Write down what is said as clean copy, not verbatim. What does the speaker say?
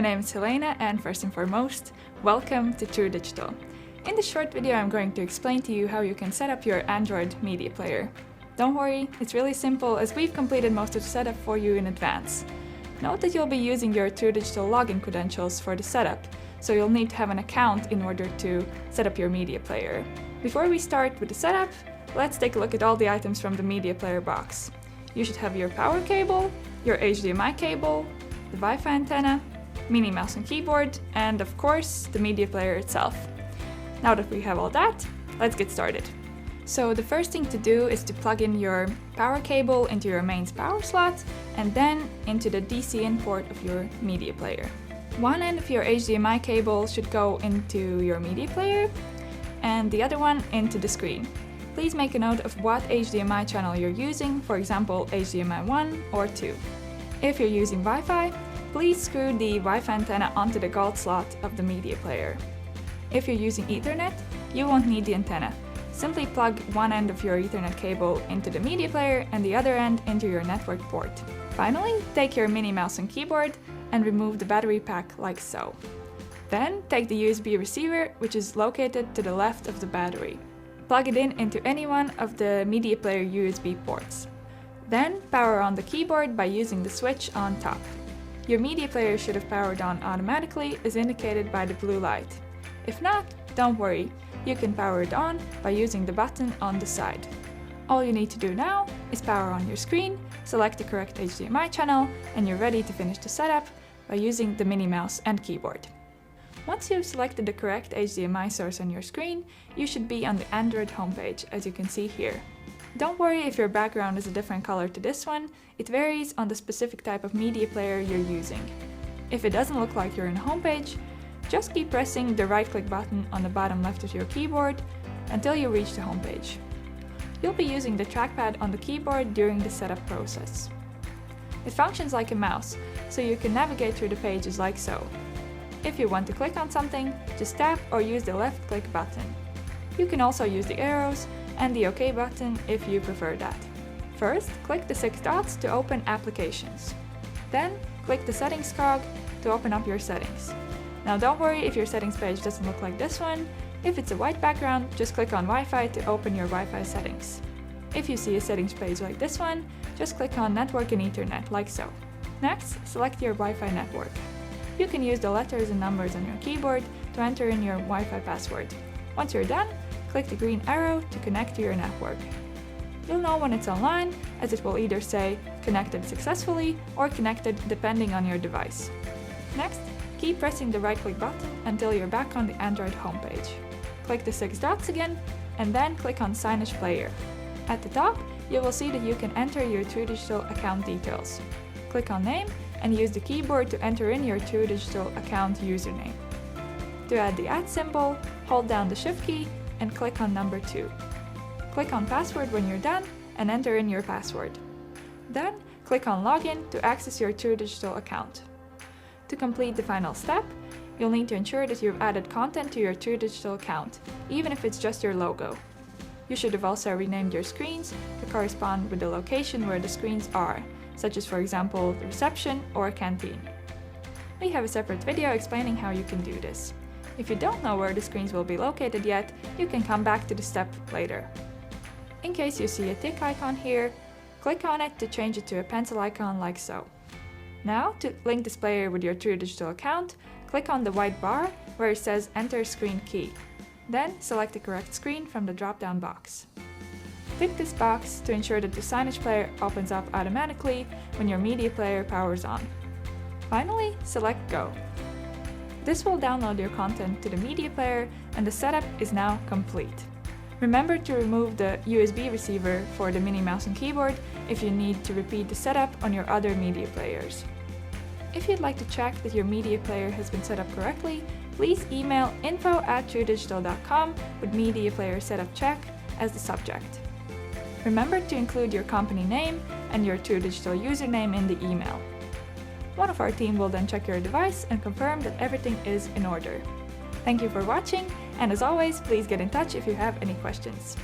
my name is Helena, and first and foremost, welcome to TrouDigital. In this short video I'm going to explain to you how you can set up your Android media player. Don't worry, it's really simple as we've completed most of the setup for you in advance. Note that you'll be using your TrouDigital login credentials for the setup, so you'll need to have an account in order to set up your media player. Before we start with the setup, let's take a look at all the items from the media player box. You should have your power cable, your HDMI cable, the Wi-Fi antenna, mini mouse and keyboard, and of course, the media player itself. Now that we have all that, let's get started. So the first thing to do is to plug in your power cable into your mains power slot and then into the DC in port of your media player. One end of your HDMI cable should go into your media player and the other one into the screen. Please make a note of what HDMI channel you're using, for example HDMI 1 or 2. If you're using Wi-Fi, please screw the Wi-Fi antenna onto the gold slot of the media player. If you're using Ethernet, you won't need the antenna. Simply plug one end of your Ethernet cable into the media player and the other end into your network port. Finally, take your mini mouse and keyboard and remove the battery pack like so. Then take the USB receiver, which is located to the left of the battery. Plug it in into any one of the media player USB ports. Then power on the keyboard by using the switch on top. Your media player should have powered on automatically as indicated by the blue light. If not, don't worry, you can power it on by using the button on the side. All you need to do now is power on your screen, select the correct HDMI channel, and you're ready to finish the setup by using the mini mouse and keyboard. Once you've selected the correct HDMI source on your screen, you should be on the Android homepage, as you can see here. Don't worry if your background is a different color to this one, it varies on the specific type of media player you're using. If it doesn't look like you're in a homepage, just keep pressing the right-click button on the bottom left of your keyboard until you reach the homepage. You'll be using the trackpad on the keyboard during the setup process. It functions like a mouse, so you can navigate through the pages like so. If you want to click on something, just tap or use the left-click button. You can also use the arrows and the OK button if you prefer that. First, click the 6 dots to open Applications. Then, click the Settings cog to open up your settings. Now don't worry if your settings page doesn't look like this one. If it's a white background, just click on Wi-Fi to open your Wi-Fi settings. If you see a settings page like this one, just click on Network and Ethernet, like so. Next, select your Wi-Fi network. You can use the letters and numbers on your keyboard to enter in your Wi-Fi password. Once you're done, click the green arrow to connect to your network. You'll know when it's online, as it will either say connected successfully or connected depending on your device. Next, keep pressing the right-click button until you're back on the Android homepage. Click the 6 dots again, and then click on Signage Player. At the top, you will see that you can enter your TrouDigital account details. Click on Name and use the keyboard to enter in your TrouDigital account username. To add the @ symbol, hold down the Shift key and click on number 2. Click on Password when you're done and enter in your password. Then, click on Login to access your TrouDigital account. To complete the final step, you'll need to ensure that you've added content to your TrouDigital account, even if it's just your logo. You should have also renamed your screens to correspond with the location where the screens are, such as for example the reception or canteen. We have a separate video explaining how you can do this. If you don't know where the screens will be located yet, you can come back to the step later. In case you see a tick icon here, click on it to change it to a pencil icon like so. Now, to link this player with your TrouDigital account, click on the white bar where it says Enter Screen Key. Then select the correct screen from the drop-down box. Tick this box to ensure that the Signage player opens up automatically when your media player powers on. Finally, select Go. This will download your content to the media player and the setup is now complete. Remember to remove the USB receiver for the mini mouse and keyboard if you need to repeat the setup on your other media players. If you'd like to check that your media player has been set up correctly, please email info@TrouDigital.com with Media Player Setup Check as the subject. Remember to include your company name and your TrouDigital username in the email. One of our team will then check your device and confirm that everything is in order. Thank you for watching, and as always, please get in touch if you have any questions.